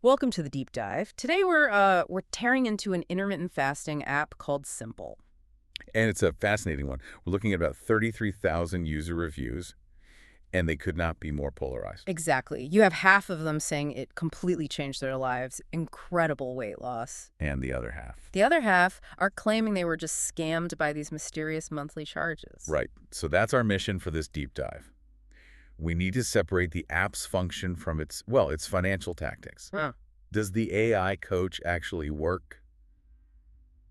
Welcome to the deep dive. Today we're tearing into an intermittent fasting app called Simple. And it's a fascinating one. We're looking at about 33,000 user reviews, and they could not be more polarized. Exactly. You have half of them saying it completely changed their lives, incredible weight loss. And the other half. The other half are claiming they were just scammed by these mysterious monthly charges. Right. So that's our mission for this deep dive. We need to separate the app's function from its financial tactics. Huh. Does the AI coach actually work?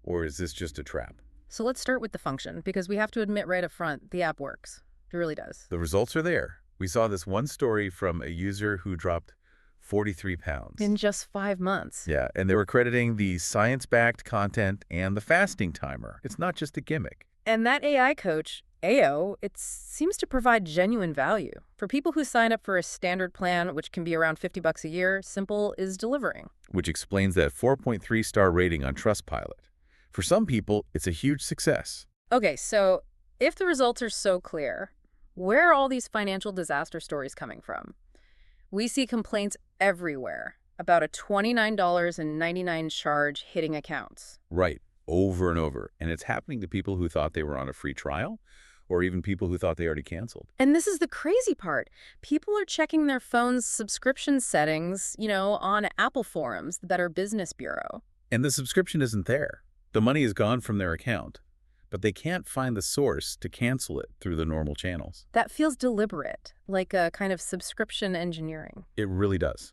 Or is this just a trap? So let's start with the function, because we have to admit right up front, the app works. It really does. The results are there. We saw this one story from a user who dropped 43 pounds. In just 5 months. Yeah, and they were crediting the science-backed content and the fasting timer. It's not just a gimmick. And that AI coach, AO, it seems to provide genuine value. For people who sign up for a standard plan, which can be around $50 a year, Simple is delivering. Which explains that 4.3-star rating on Trustpilot. For some people, it's a huge success. Okay, so if the results are so clear, where are all these financial disaster stories coming from? We see complaints everywhere about a $29.99 charge hitting accounts. Right, over and over. And it's happening to people who thought they were on a free trial, or even people who thought they already canceled. And this is the crazy part. People are checking their phone's subscription settings, on Apple forums, the Better Business Bureau. And the subscription isn't there. The money is gone from their account, but they can't find the source to cancel it through the normal channels. That feels deliberate, like a kind of subscription engineering. It really does.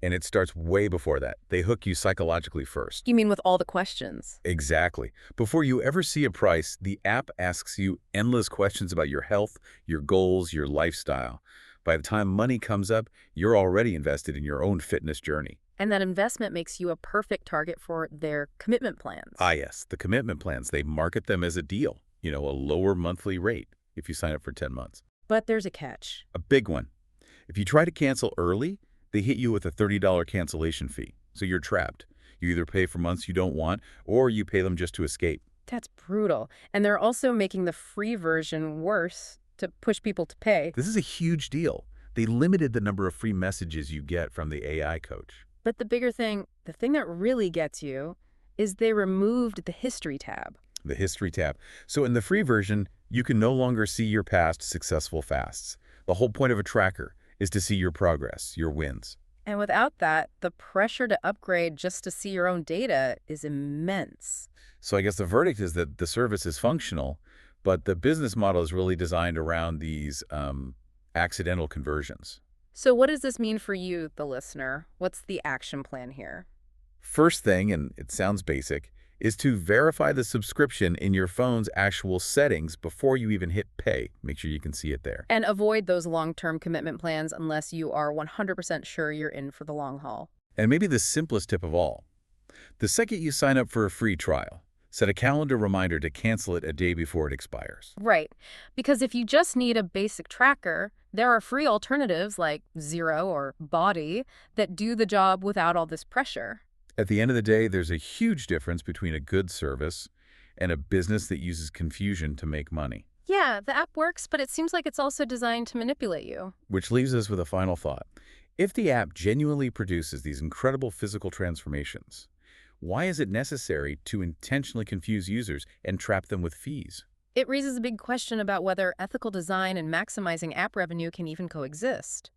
And it starts way before that. They hook you psychologically first. You mean with all the questions? Exactly. Before you ever see a price, the app asks you endless questions about your health, your goals, your lifestyle. By the time money comes up, you're already invested in your own fitness journey. And that investment makes you a perfect target for their commitment plans. Ah, yes, the commitment plans. They market them as a deal, a lower monthly rate if you sign up for 10 months. But there's a catch. A big one. If you try to cancel early, they hit you with a $30 cancellation fee. So you're trapped. You either pay for months you don't want, or you pay them just to escape. That's brutal. And they're also making the free version worse to push people to pay. This is a huge deal. They limited the number of free messages you get from the AI coach. But the bigger thing, the thing that really gets you, is they removed the History tab. The History tab. So in the free version, you can no longer see your past successful fasts. The whole point of a tracker is to see your progress, your wins. And without that, the pressure to upgrade just to see your own data is immense. So I guess the verdict is that the service is functional, but the business model is really designed around these accidental conversions. So what does this mean for you, the listener? What's the action plan here? First thing, and it sounds basic, is to verify the subscription in your phone's actual settings before you even hit pay. Make sure you can see it there. And avoid those long-term commitment plans unless you are 100% sure you're in for the long haul. And maybe the simplest tip of all. The second you sign up for a free trial, set a calendar reminder to cancel it a day before it expires. Right. Because if you just need a basic tracker, there are free alternatives like Zero or Body that do the job without all this pressure. At the end of the day, there's a huge difference between a good service and a business that uses confusion to make money. Yeah, the app works, but it seems like it's also designed to manipulate you. Which leaves us with a final thought. If the app genuinely produces these incredible physical transformations, why is it necessary to intentionally confuse users and trap them with fees? It raises a big question about whether ethical design and maximizing app revenue can even coexist.